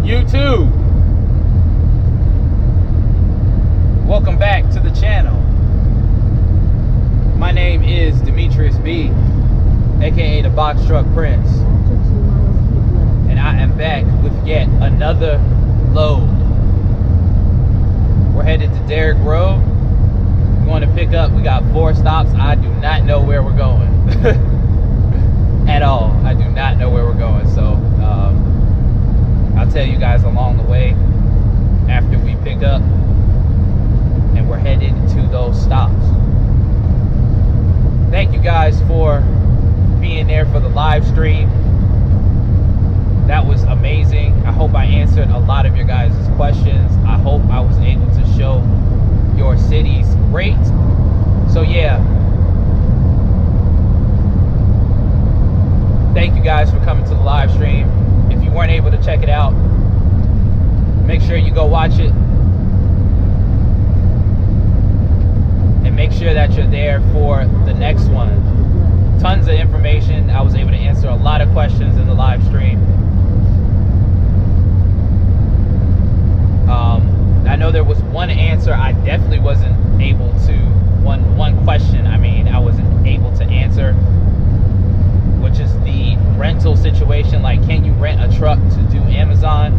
YouTube, welcome back to the channel. My name is Demetrius B, aka the Box Truck Prince, and I am back with yet another load. We're headed to Derrick Road. We're going to pick up. We got 4 stops. I do not know where we're going at all. I do not know where we're going. So I'll tell you guys along the way after we pick up and we're headed to those stops. Thank you guys for being there for the live stream. That was amazing. I hope I answered a lot of your guys' questions. I hope I was able to show your cities great. So yeah, thank you guys for coming to the live stream. If you weren't able to check it out, make sure you go watch it. And make sure that you're there for the next one. Tons of information. I was able to answer a lot of questions in the live stream. I know there was one answer I definitely wasn't able to, one question I wasn't able to answer, which is the rental situation. Like, can you rent a truck to do Amazon?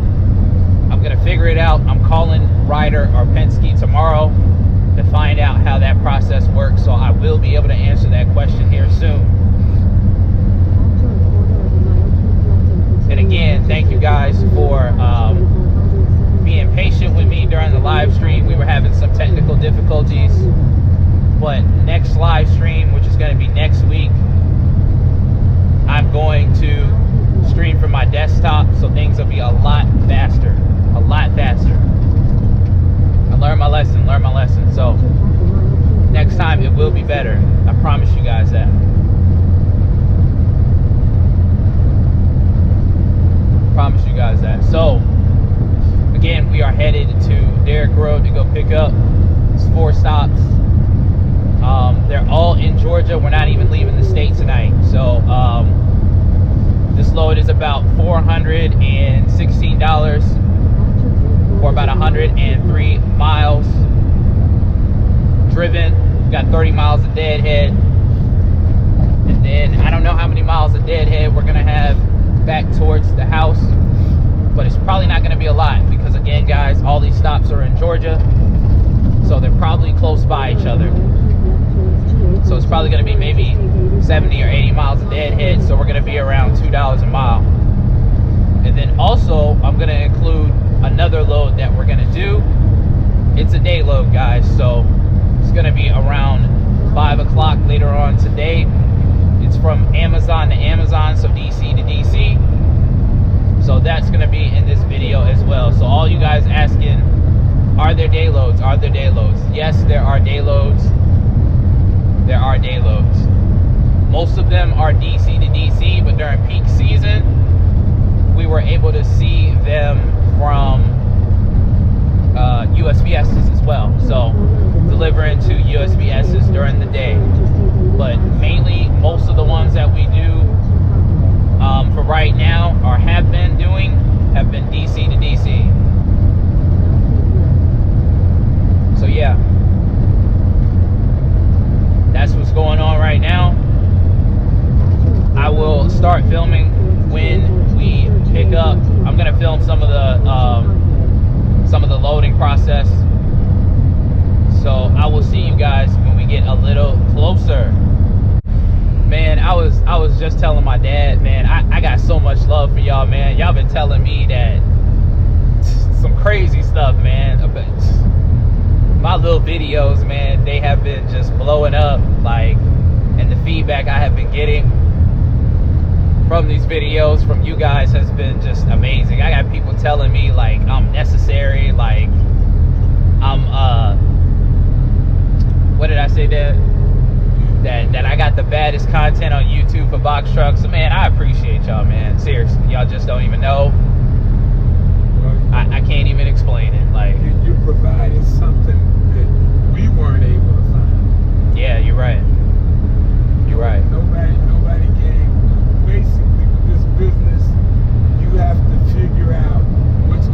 I'm gonna figure it out. I'm calling Ryder or Penske tomorrow to find out how that process works, so I will be able to answer that question here soon. And again, thank you guys for being patient with me during the live stream. We were having some technical difficulties, but next live stream, which is going to be next week, I'm going to stream from my desktop, so things will be a lot faster. A lot faster. I learned my lesson. So next time it will be better. I promise you guys that. So again, we are headed to Derrick Road to go pick up. It's 4 stops. They're all in Georgia. We're not even leaving the state tonight. So this load is about $416 for about 103 miles driven. We got 30 miles of deadhead. And then I don't know how many miles of deadhead we're gonna have back towards the house, but it's probably not going to be a lot because, again, guys, all these stops are in Georgia, so they're probably close by each other. So it's probably going to be maybe 70 or 80 miles of deadhead, so we're going to be around $2 a mile. And then also, I'm going to include another load that we're going to do. It's a day load, guys, so it's going to be around 5 o'clock later on today. It's from Amazon to Amazon, so DC to DC. So that's going to be in this video as well. So all you guys asking, are there day loads? Are there day loads? Yes, there are day loads. There are day loads. Most of them are DC to DC, but during peak season, we were able to see them from USPSs as well. So delivering to USPSs during the day. But mainly, most of the ones that we do for right now, or have been doing, have been DC to DC. So yeah, that's what's going on right now. I will start filming when we pick up. I'm gonna film some of the loading process. So I will see you guys when we get a little closer. Man, I was just telling my dad, man, I got so much love for y'all, man. Y'all been telling me that some crazy stuff, man. My little videos, man, they have been just blowing up, like, and the feedback I have been getting from these videos from you guys has been just amazing. I got people telling me, like, I'm necessary, like, I'm, what did I say, Dad? That I got the baddest content on YouTube for box trucks. So, man, I appreciate y'all, man. Seriously, y'all just don't even know. I can't even explain it. Like, you provided something that we weren't able to find. Yeah, you're right. You're right. Nobody can. Basically, with this business, you have to figure out which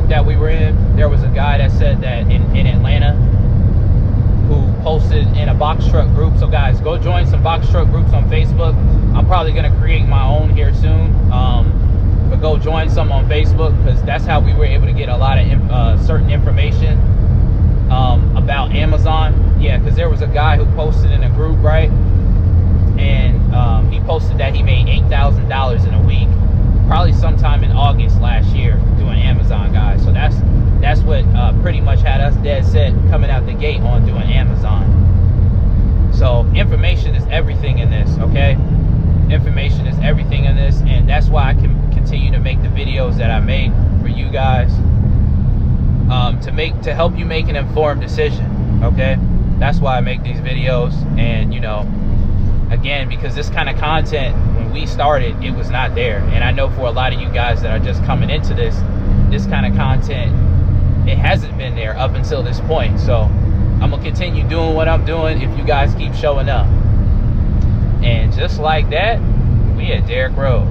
that we were in, there was a guy that said that in Atlanta who posted in a box truck group. So guys, go join some box truck groups on Facebook. I'm probably gonna create my own here soon, but go join some on Facebook, because that's how we were able to get a lot of certain information about Amazon. Yeah, because there was a guy who posted in a group, right? And he posted that he made $8,000 in a week, probably sometime in August last year, doing Amazon, guys. So that's what pretty much had us dead set coming out the gate on doing Amazon. So information is everything in this, okay? Information is everything in this, and that's why I can continue to make the videos that I make for you guys, to help you make an informed decision, okay? That's why I make these videos. And you know, again, because this kind of content, when we started, it was not there. And I know for a lot of you guys that are just coming into this kind of content, it hasn't been there up until this point. So I'm gonna continue doing what I'm doing if you guys keep showing up. And just like that, we at Derrick Road.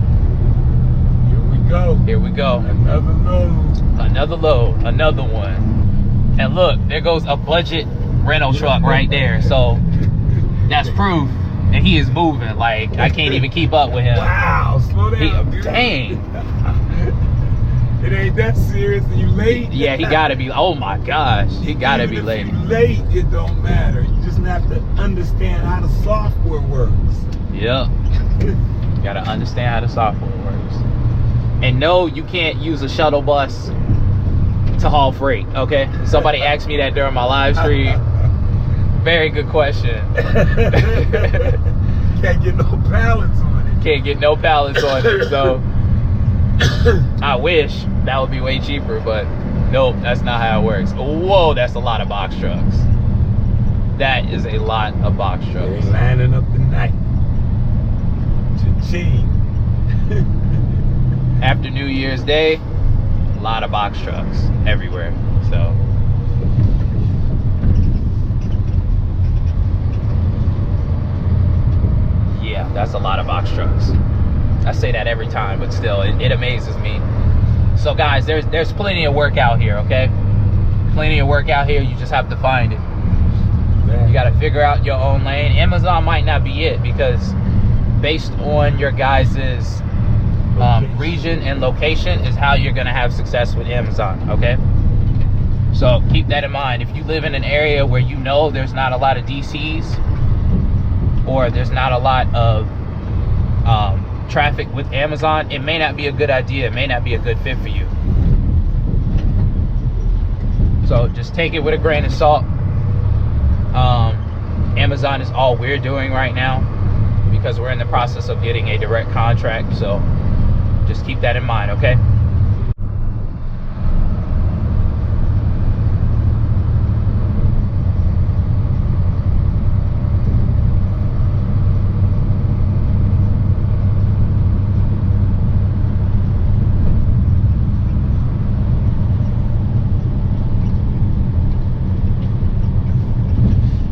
Here we go. Here we go. Another load. Another load, another one. And look, there goes a budget rental truck right there. So that's proof that he is moving. Like, I can't even keep up with him. Wow, slow down, dude. Dang. It ain't that serious. And you late? Yeah, he gotta be. Oh my gosh, he gotta be late. If you late, it don't matter. You just have to understand how the software works. Yep. You gotta understand how the software works. And no, you can't use a shuttle bus to haul freight, okay? Somebody asked me that during my live stream. Very good question. Can't get no balance on it. Can't get no pallets on it. So I wish that would be way cheaper, but nope, that's not how it works. Whoa, that's a lot of box trucks. That is a lot of box trucks. They lining up the night. Cha-ching. After New Year's Day, a lot of box trucks everywhere. So yeah, that's a lot of box trucks. I say that every time, but still, it amazes me. So guys, there's plenty of work out here, okay? Plenty of work out here. You just have to find it. You got to figure out your own lane. Amazon might not be it, because based on your guys's region and location is how you're gonna have success with Amazon, okay? So keep that in mind. If you live in an area where you know there's not a lot of DCs, or there's not a lot of traffic with Amazon, it may not be a good idea. It may not be a good fit for you. So just take it with a grain of salt. Amazon is all we're doing right now, because we're in the process of getting a direct contract. So just keep that in mind, okay?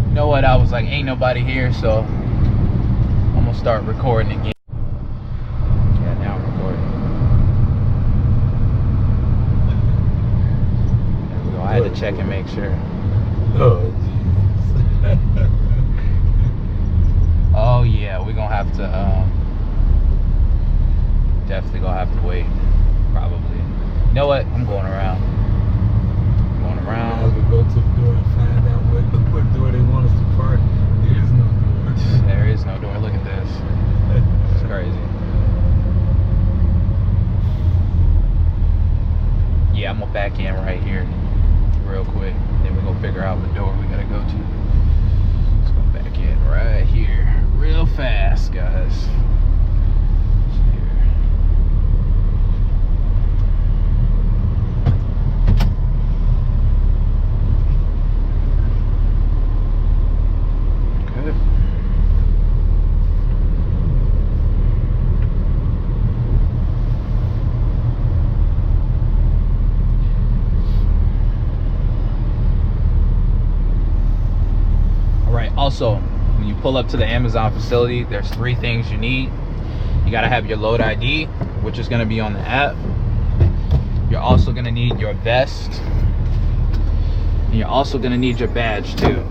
You know what? I was like, ain't nobody here, so I'm gonna start recording again. I had to check and make sure. Oh, jeez. Oh yeah, we're gonna have to definitely gonna have to wait, probably. You know what? I'm going around. Going around. As we go to the door and find out what door they want us to park. There is no door. There is no door. Look at this. It's crazy. Yeah, I'm gonna back in right here real quick, then we're gonna figure out the door we gotta go to. Let's go back in right here real fast, guys. Also, when you pull up to the Amazon facility, there's 3 things you need. You gotta have your load ID, which is gonna be on the app. You're also gonna need your vest. And you're also gonna need your badge too.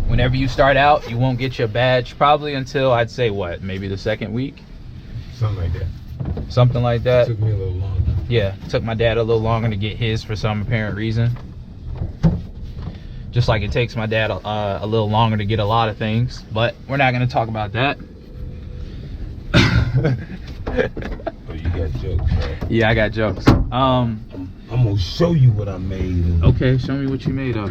Whenever you start out, you won't get your badge probably until, I'd say, what, maybe the second week? Something like that. Something like that. It took me a little longer. Yeah, it took my dad a little longer to get his for some apparent reason. Just like it takes my dad a little longer to get a lot of things, but we're not gonna talk about that. Oh, you got jokes, right? Yeah, I got jokes. I'm gonna show you what I made. Okay, show me what you made of.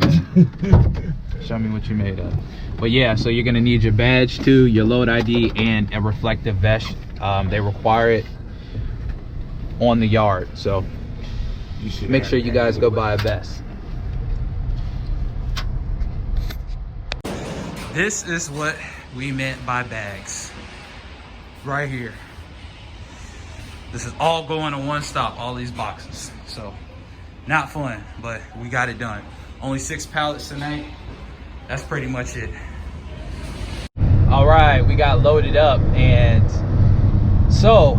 Show me what you made of. But yeah, so you're gonna need your badge too, your load ID, and a reflective vest. They require it on the yard, so make sure you guys go buy a vest. This is what we meant by bags. Right here. This is all going to one stop, all these boxes. So, not fun, but we got it done. Only 6 pallets tonight. That's pretty much it. All right, we got loaded up, and so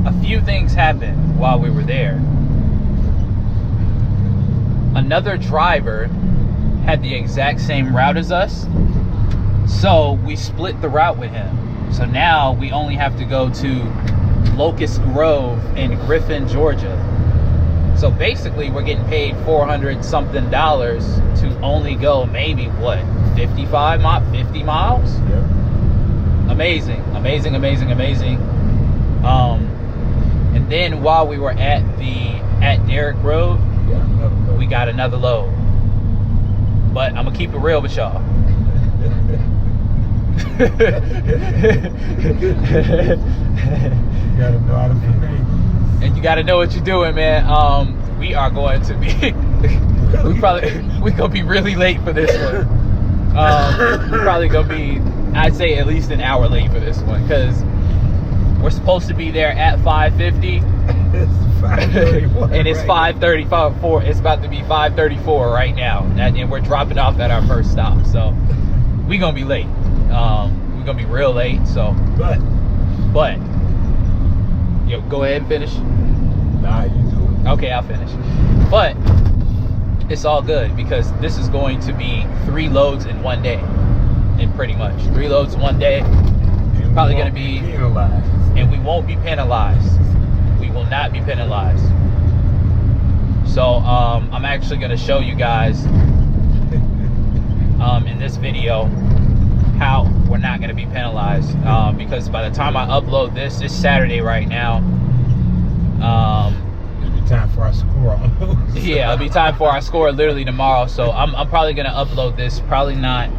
a few things happened while we were there. Another driver had the exact same route as us, so we split the route with him. So now we only have to go to Locust Grove in Griffin, Georgia. So basically we're getting paid $400 something to only go maybe what, 50 miles? Yeah. Amazing. And then while we were at Derrick Road, we got another load. But I'm gonna keep it real with y'all. You gotta know how to behave. And you gotta know what you're doing, man. We are going to be we're gonna be really late for this one. We're probably gonna be, I'd say, at least an hour late for this one, because we're supposed to be there at 5:50. It's 5:34 and it's right 5:34. It's about to be 5:34 right now, and we're dropping off at our first stop. So we're gonna be late. We're gonna be real late. So, but yo, go ahead and finish. Nah, you do it. Okay, I'll finish. But it's all good, because this is going to be 3 loads in one day, and pretty much 3 loads in one day. And Probably we gonna won't be penalized. And we won't be penalized. We will not be penalized. So I'm actually going to show you guys in this video how we're not going to be penalized, because by the time I upload this, it's Saturday right now. It'll be time for our score almost. Yeah, it'll be time for our score literally tomorrow. So I'm probably going to upload this, probably not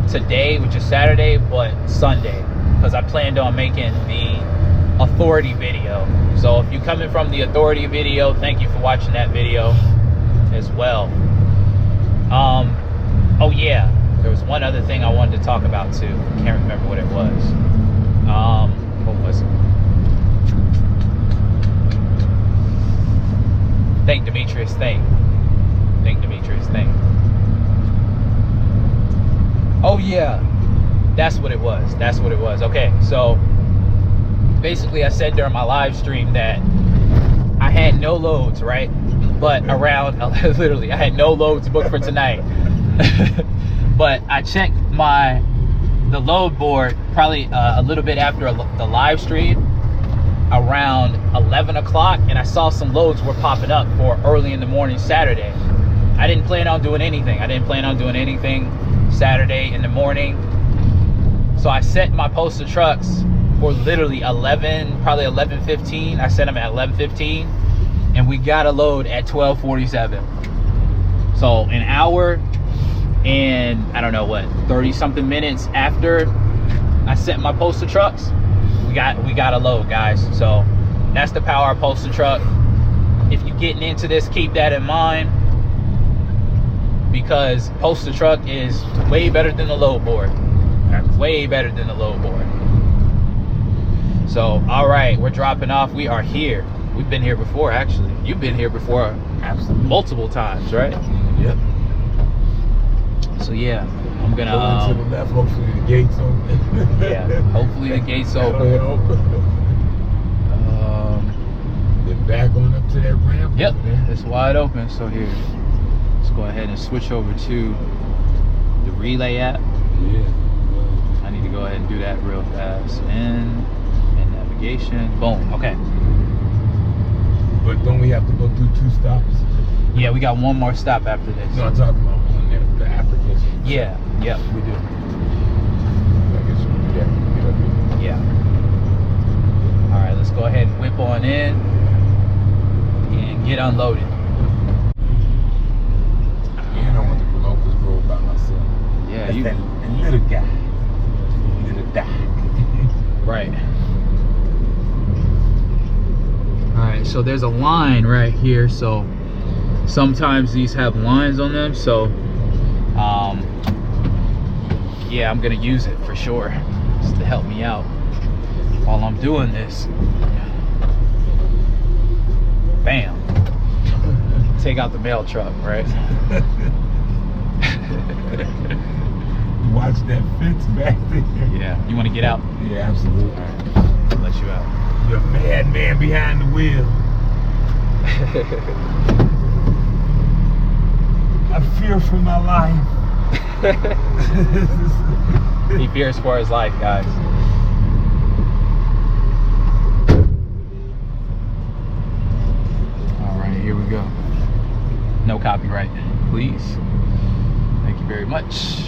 today, which is Saturday, but Sunday, because I planned on making the authority video. So if you're coming from the authority video, thank you for watching that video as well. Oh yeah, there was one other thing I wanted to talk about too. Can't remember what it was. What was it? Thank Demetrius, thank Demetrius, thank. Oh yeah, that's what it was. Okay, so basically I said during my live stream that I had no loads, right? But around, literally, I had no loads booked for tonight. But I checked the load board probably a little bit after the live stream, around 11 o'clock, and I saw some loads were popping up for early in the morning Saturday. I didn't plan on doing anything. Saturday in the morning. So I set my postal trucks for literally probably 11:15. I set them at 11:15, and we got a load at 12:47. So an hour and I don't know what, 30 something minutes after I set my postal trucks, we got a load, guys. So that's the power of postal truck. If you're getting into this, keep that in mind, because postal truck is way better than the load board. Way better than the load board. So, all right, we're dropping off. We are here. We've been here before, actually. You've been here before. Absolutely. Multiple times, right? Yep. So yeah, I'm gonna Going to the left, hopefully the gate's open. Yeah, hopefully the gate's That'll open. help. Um, Then back on up to that ramp. Yep, over there. it's wide open. So here, let's go ahead and switch over to the Relay app. Yeah. I need to go ahead and do that real fast. And navigation. Boom. Okay. But don't we have to go through 2 stops? Yeah, we got one more stop after this. No, I'm talking about on the application. Yeah. Yep, we do. I guess we'll do that. Get up here. Yeah. All right, let's go ahead and whip on in and get unloaded. And I went to Locust Grove by myself. Yeah, That's you. that little guy. Little guy. Right. All right, so there's a line right here. So sometimes these have lines on them. So, yeah, I'm gonna use it for sure, just to help me out while I'm doing this. Bam. Take out the mail truck, right? Watch that fence back there. Yeah. You want to get out? Yeah, absolutely. All right. I'll let you out. You're a madman behind the wheel. I fear for my life. He fears for his life, guys. All right, here we go. No copyright, please. Thank you very much.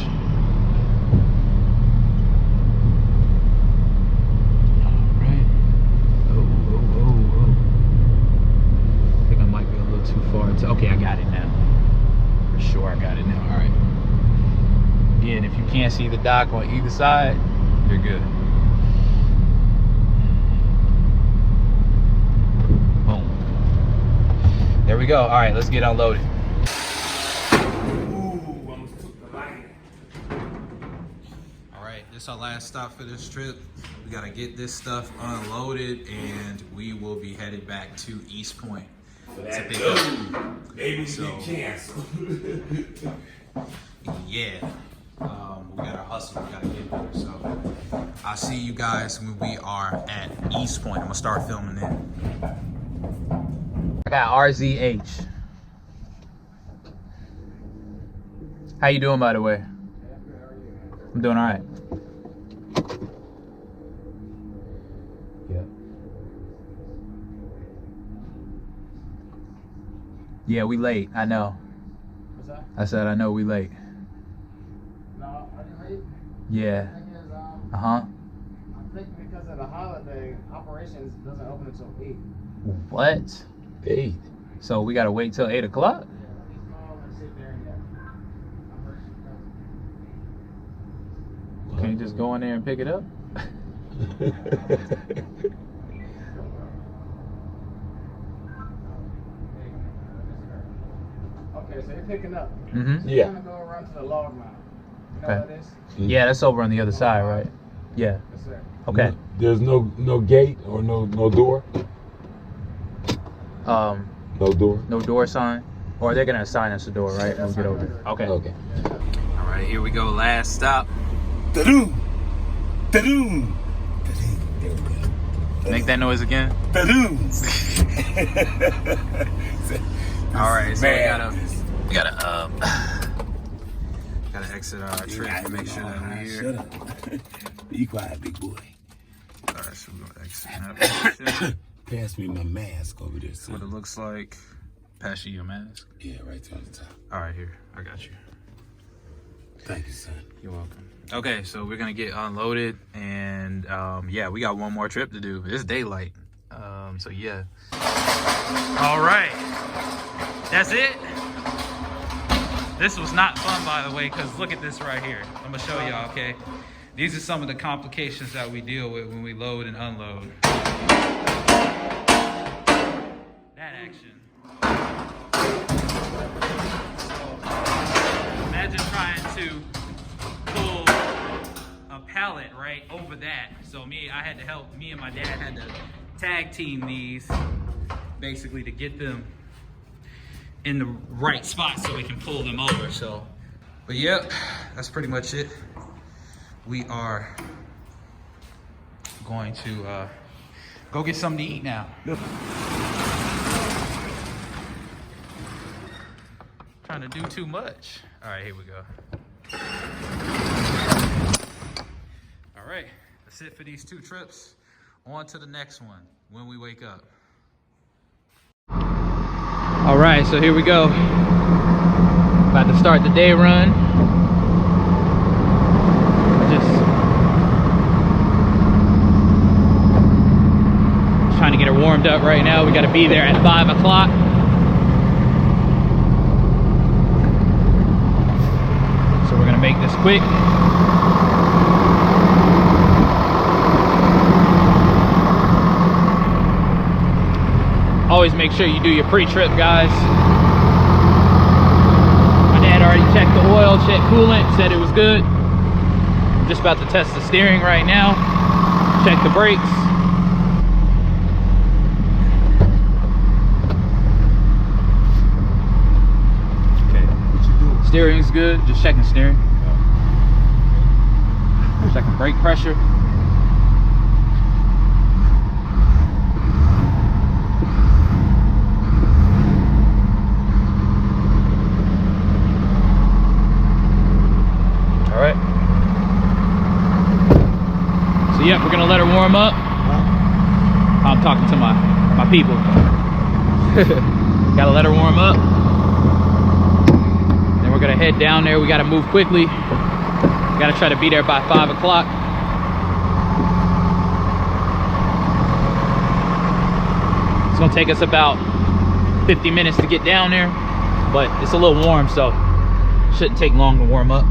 All right. Oh. I think I might be a little too far. Okay, I got it now. For sure, I got it now. All right. Again, if you can't see the dock on either side, you're good. Boom. There we go. All right, let's get unloaded. All right, this is our last stop for this trip. We gotta get this stuff unloaded, and we will be headed back to East Point. It's a big Maybe So- get canceled. Yeah. We gotta hustle, we gotta get there. So I'll see you guys when we are at East Point. I'm gonna start filming there. I got RZH. How you doing, by the way? I'm doing all right. Yeah, we late. I know. What's that? I said I know we late. No, are you late? Yeah. The thing is, Uh-huh. I think because of the holiday, operations doesn't open until 8. What? 8. So we gotta wait till 8 o'clock? Oh, let's sit there and get. Can't you just go in there and pick it up? Okay, so you're picking up. Mm-hmm. You're gonna go around to the log mount. You know Okay. what that is? Yeah, that's over on the other side, right? Yeah. Yes, sir. Okay. There's no gate or no door. No door. No door sign? Or they're gonna assign us a door, right? When we get over there. Okay. Okay. All right, here we go. Last stop. Ta-doom! Ta-doom! There we go. Make that noise again. Ta-doom! All right, so Man. we gotta exit our trip to make sure that we're here. Shut up. Be quiet, big boy. All right, so we're gonna exit navigation. Pass me my mask over there, That's what it son. looks like. Pass you your mask. Yeah, right there on the top. All right, here, I got you. Thank you, son. You're welcome. Okay, so we're gonna get unloaded, and yeah, we got one more trip to do. It's daylight, so yeah. All right, that's it. This was not fun, by the way, because look at this right here. I'm gonna show y'all, okay? These are some of the complications that we deal with when we load and unload. That action. Imagine trying to pull a pallet right over that. So me and my dad had to tag team these basically to get them in the right spot so we can pull them over. So, but yep, that's pretty much it. We are going to go get something to eat now. trying to do too much. All right, here we go. All right, that's it for these 2 trips. On to the next one when we wake up. All right, so here we go. About to start the day run. Just trying to get her warmed up right now. We got to be there at 5 o'clock. So we're gonna make this quick. Always make sure you do your pre-trip, guys. My dad already checked the oil, checked coolant, said it was good. I'm just about to test the steering right now. Check the brakes. Steering's good, just checking steering. Checking brake pressure. All right. So yeah, we're gonna let her warm up. I'm talking to my people. Gotta let her warm up. We're gonna head down there. We gotta move quickly. We gotta try to be there by 5 o'clock. It's gonna take us about 50 minutes to get down there, but it's a little warm, so it shouldn't take long to warm up.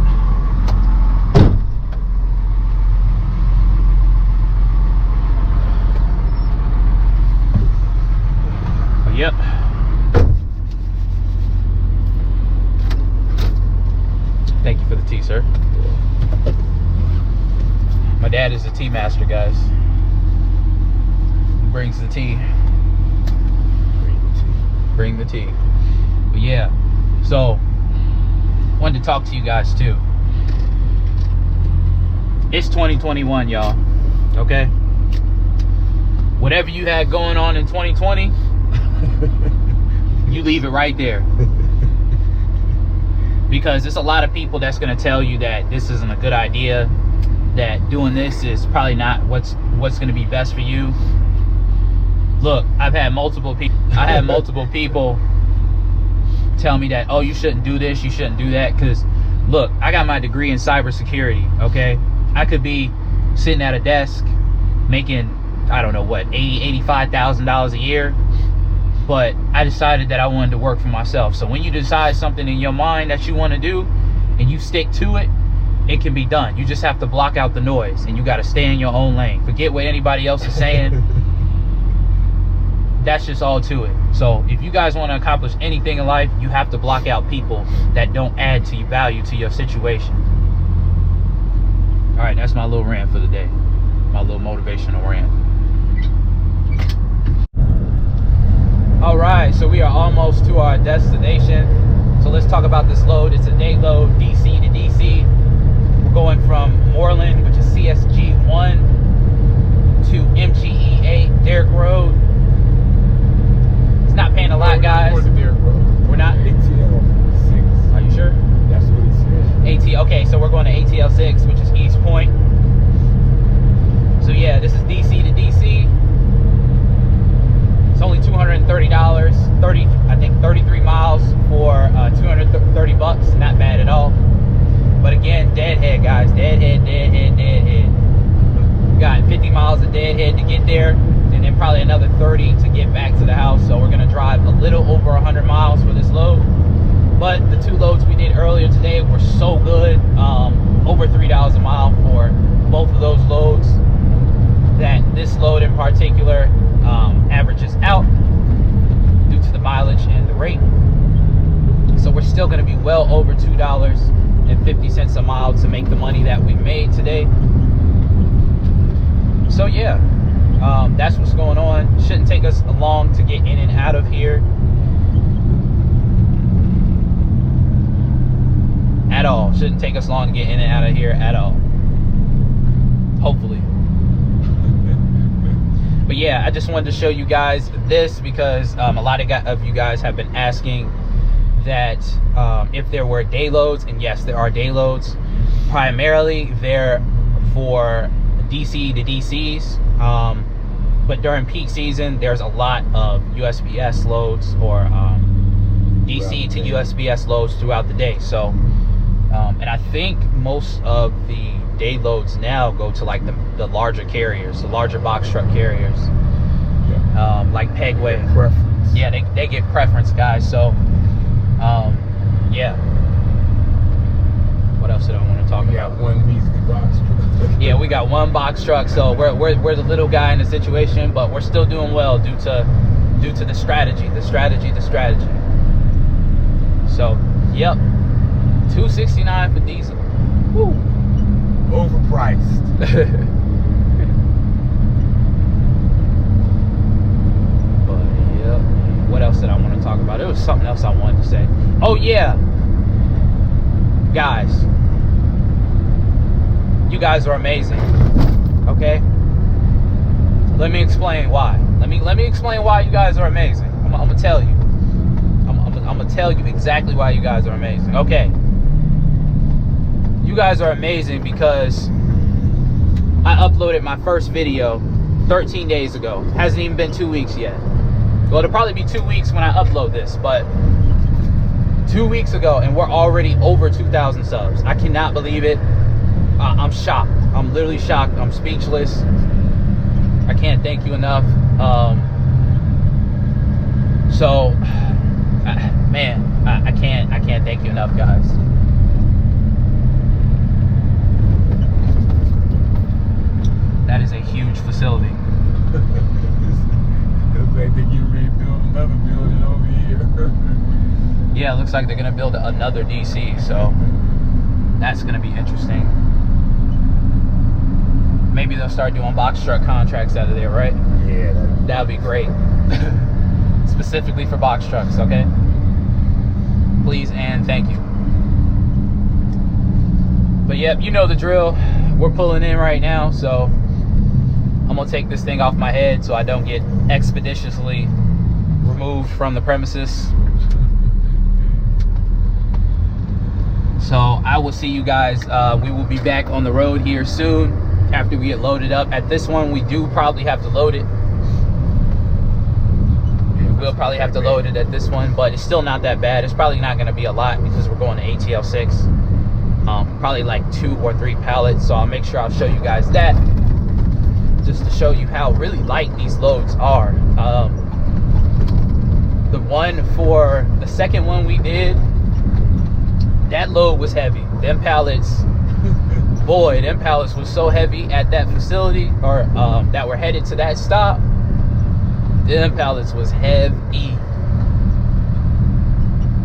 But yep. Thank you for the tea, sir. My dad is a tea master, guys. He brings the tea. Bring the tea. But yeah, so wanted to talk to you guys too. It's 2021, y'all. Okay? Whatever you had going on in 2020, you leave it right there. Because there's a lot of people that's going to tell you that this isn't a good idea, that doing this is probably not what's going to be best for you. Look, I've had multiple people tell me that, oh, you shouldn't do this, you shouldn't do that. Because look, I got my degree in cybersecurity. Okay, I could be sitting at a desk making, I don't know what, $85,000 a year. But I decided that I wanted to work for myself. So when you decide something in your mind that you want to do and you stick to it, it can be done. You just have to block out the noise and you got to stay in your own lane. Forget what anybody else is saying. That's just all to it. So if you guys want to accomplish anything in life, you have to block out people that don't add to your value to your situation. All right, that's my little rant for the day. My little motivational rant. All right, so we are almost to our destination. So let's talk about this load. It's a day load, DC to DC. We're going from Moreland, which is CSG 1, to MGE 8, Derrick Road. It's not paying a lot, guys. We're not. ATL 6. Are you sure? That's what it said. Okay, so we're going to ATL 6, which is East Point. So yeah, this is DC to DC. It's only $230, I think 33 miles for 230 bucks. Not bad at all. But again, deadhead, guys. Deadhead. We got 50 miles of deadhead to get there, and then probably another 30 to get back to the house. So we're gonna drive a little over 100 miles for this load. But the 2 loads we did earlier today were so good, over $3 a mile for both of those loads, that this load in particular averages out due to the mileage and the rate. So we're still going to be well over $2.50 a mile to make the money that we made today. So yeah, that's what's going on. Shouldn't take us long to get in and out of here at all. Shouldn't take us long to get in and out of here at all, hopefully. But yeah, I just wanted to show you guys this because a lot of you guys have been asking that if there were day loads, and yes, there are day loads, primarily they're for DC to DCs, but during peak season there's a lot of USPS loads or DC to USPS loads throughout the day. So and I think most of the day loads now go to like the larger carriers, the larger box truck carriers, like Pegway. Preference. Yeah, they get preference, guys. So yeah, what else did I want to talk We about? got one measly box truck. Yeah, we got one box truck, so we're the little guy in the situation, but we're still doing well due to the strategy. So yep, $269 for diesel. Woo. Overpriced. But yep, what else did I want to talk about? There was something else I wanted to say. Oh yeah, guys, you guys are amazing. Okay, let me explain why. Let me explain why you guys are amazing. I'm gonna tell you. I'm gonna tell you exactly why you guys are amazing. Okay, you guys are amazing because I uploaded my first video 13 days ago. Hasn't even been 2 weeks yet. Well, it'll probably be 2 weeks when I upload this, but 2 weeks ago, and we're already over 2,000 subs. I cannot believe it. I'm shocked. I'm literally shocked. I'm speechless. I can't thank you enough. Man, I can't thank you enough, guys. That is a huge facility. Looks like they get ready to build another building over here. Yeah, it looks like they're gonna build another DC, so that's gonna be interesting. Maybe they'll start doing box truck contracts out of there, right? Yeah, That would be great. Specifically for box trucks, okay? Please and thank you. But yep, you know the drill. We're pulling in right now, so I'm gonna take this thing off my head so I don't get expeditiously removed from the premises. So I will see you guys. We will be back on the road here soon after we get loaded up. At this one, we do probably have to load it. We'll probably have to load it at this one, but it's still not that bad. It's probably not going to be a lot because we're going to ATL 6. Probably like 2 or 3 pallets, so I'll make sure I'll show you guys that, just to show you how really light these loads are. The second one we did, that load was heavy. Them pallets, boy, them pallets was so heavy at that facility, or that were headed to that stop. Them pallets was heavy,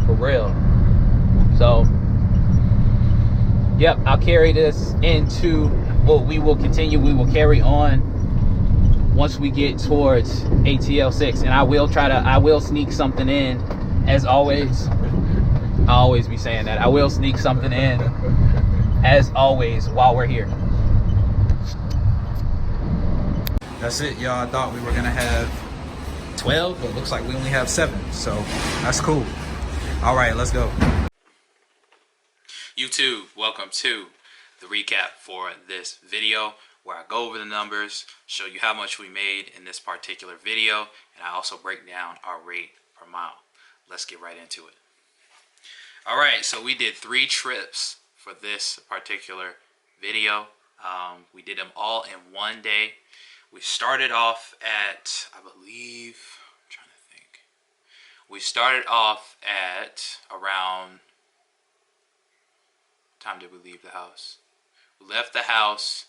for real. So yep, I'll carry this into, well, we will carry on once we get towards ATL 6, and I will sneak something in, as always. I'll always be saying that. I will sneak something in, as always, while we're here. That's it, y'all. I thought we were gonna have 12, but it looks like we only have 7, so that's cool. All right, let's go. YouTube, welcome to the recap for this video, where I go over the numbers, show you how much we made in this particular video, and I also break down our rate per mile. Let's get right into it. All right, so we did 3 trips for this particular video. We did them all in one day. We started off at, I believe, I'm trying to think. We started off at around, what time did we leave the house? We left the house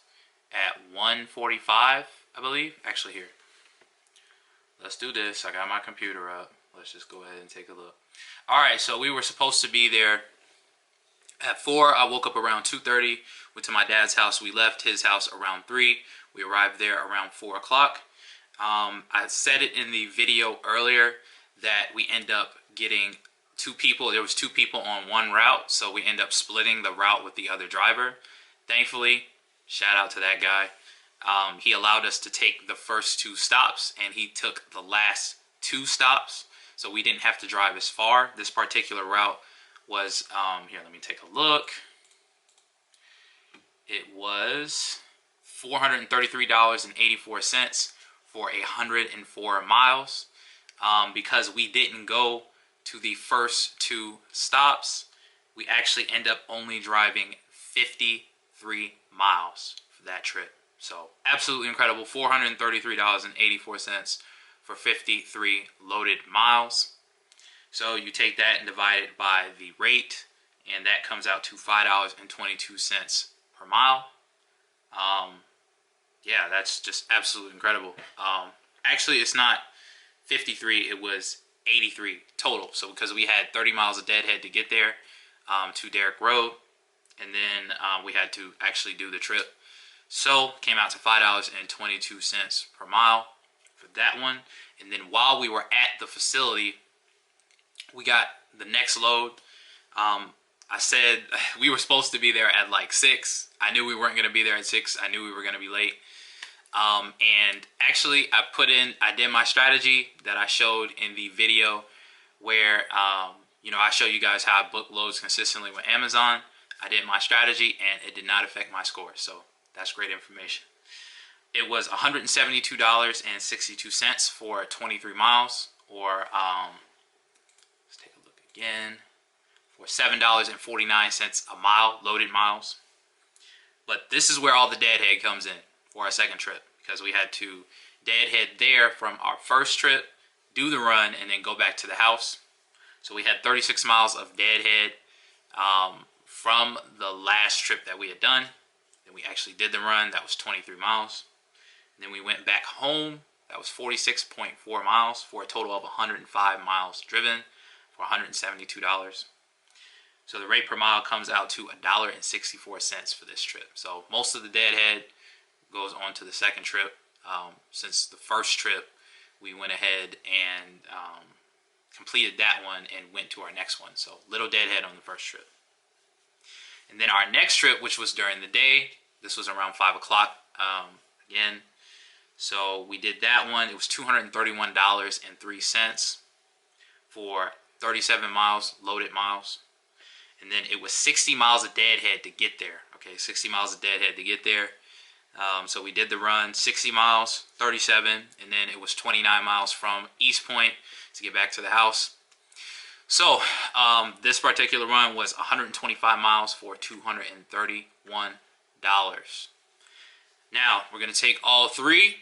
at 1:45, I believe. Actually, here. Let's do this. I got my computer up. Let's just go ahead and take a look. All right, so we were supposed to be there at 4. I woke up around 2:30, went to my dad's house. We left his house around 3. We arrived there around 4 o'clock. I said it in the video earlier that we end up getting 2 people. There was 2 people on one route, so we end up splitting the route with the other driver. Thankfully, shout out to that guy. He allowed us to take the first 2 stops, and he took the last 2 stops. so we didn't have to drive as far. This particular route was, here, let me take a look. It was $433.84 for 104 miles. Because we didn't go to the first 2 stops, we actually end up only driving 53 miles for that trip. So absolutely incredible. $433.84 for 53 loaded miles. So you take that and divide it by the rate, and that comes out to $5.22 per mile. Yeah, that's just absolutely incredible. Actually, it's not 53, it was 83 total. So because we had 30 miles of deadhead to get there to Derrick Road, and then we had to actually do the trip. So came out to $5.22 per mile for that one. And then while we were at the facility, we got the next load. I said we were supposed to be there at like 6. I knew we weren't going to be there at 6. I knew we were going to be late. And actually I did my strategy that I showed in the video where, you know, I show you guys how I book loads consistently with Amazon. I did my strategy and it did not affect my score. So that's great information. It was $172.62 for 23 miles, or let's take a look again, for $7.49 a mile, loaded miles. But this is where all the deadhead comes in for our second trip, because we had to deadhead there from our first trip, do the run, and then go back to the house. So we had 36 miles of deadhead from the last trip that we had done. Then we actually did the run. That was 23 miles. And then we went back home. That was 46.4 miles for a total of 105 miles driven for $172. So the rate per mile comes out to $1.64 for this trip. So most of the deadhead goes on to the second trip. Since the first trip, we went ahead and completed that one and went to our next one. So little deadhead on the first trip. And then our next trip, which was during the day, this was around 5 o'clock again. So we did that one. It was $231.03 for 37 miles, loaded miles. And then it was 60 miles of deadhead to get there. Okay, 60 miles of deadhead to get there. So we did the run, 60 miles, 37, and then it was 29 miles from East Point to get back to the house. So this particular run was 125 miles for $231. Now we're going to take all three,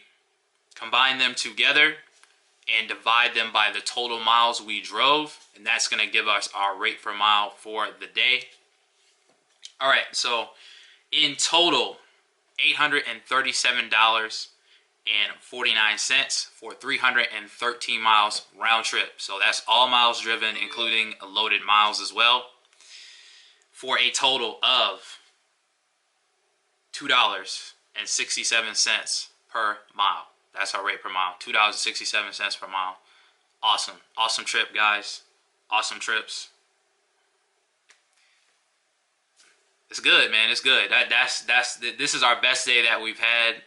combine them together, and divide them by the total miles we drove, and that's going to give us our rate per mile for the day. All right, so in total, $837.49 for 313 miles round trip. So that's all miles driven, including loaded miles as well, for a total of $2.67 per mile. That's our rate per mile, $2.67 per mile. Awesome. Awesome trip, guys. Awesome trips. It's good, man. It's good. This is our best day that we've had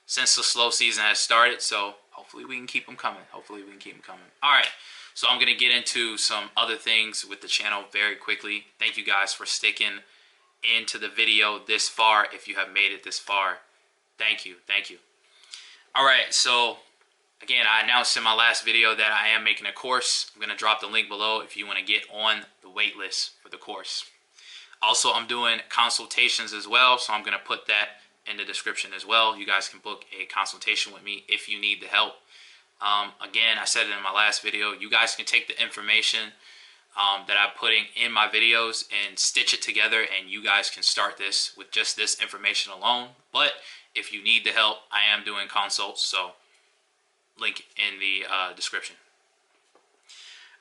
since the slow season has started. So hopefully we can keep them coming. Hopefully we can keep them coming. All right. So I'm going to get into some other things with the channel very quickly. Thank you guys for sticking into the video this far. If you have made it this far, thank you. Thank you. All right. So again, I announced in my last video that I am making a course. I'm going to drop the link below if you want to get on the wait list for the course. Also, I'm doing consultations as well, so I'm going to put that in the description as well. You guys can book a consultation with me if you need the help. Again, I said it in my last video, you guys can take the information that I'm putting in my videos and stitch it together, and you guys can start this with just this information alone. But if you need the help, I am doing consults, so link in the description.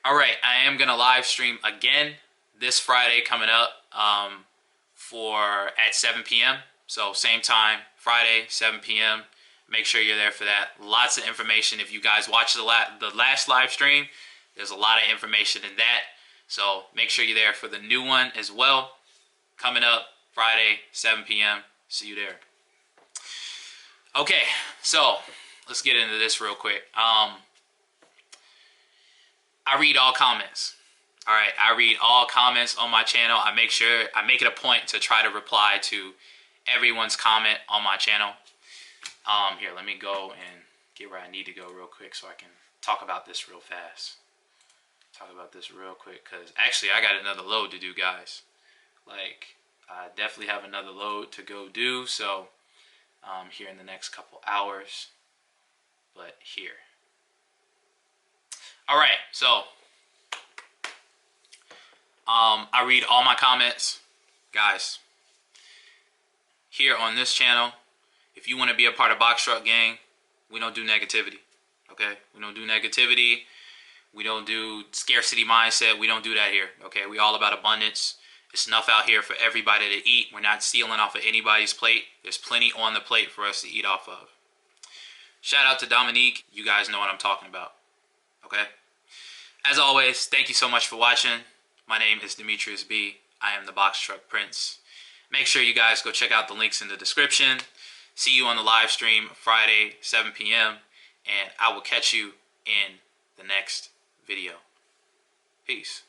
All right, I am going to live stream again this Friday coming up at 7 p.m. So same time, Friday, 7 p.m. Make sure you're there for that. Lots of information. If you guys watch the last live stream, there's a lot of information in that. So make sure you're there for the new one as well. Coming up Friday, 7 p.m. See you there. Okay, so let's get into this real quick. I read all comments. All right, I read all comments on my channel. I make it a point to try to reply to everyone's comment on my channel. Here, let me go and get where I need to go real quick so I can talk about this real fast. Talk about this real quick, because actually I got another load to do, guys. Like, I definitely have another load to go do, so here in the next couple hours. But here. All right, so I read all my comments, guys. Here on this channel, if you want to be a part of Box Truck Gang, we don't do negativity, okay? We don't do negativity. We don't do scarcity mindset. We don't do that here, okay? We all about abundance. There's enough out here for everybody to eat. We're not stealing off of anybody's plate. There's plenty on the plate for us to eat off of. Shout out to Dominique. You guys know what I'm talking about, okay? As always, thank you so much for watching. My name is Demetrius B. I am the Box Truck Prince. Make sure you guys go check out the links in the description. See you on the live stream Friday, 7 p.m. And I will catch you in the next video. Peace.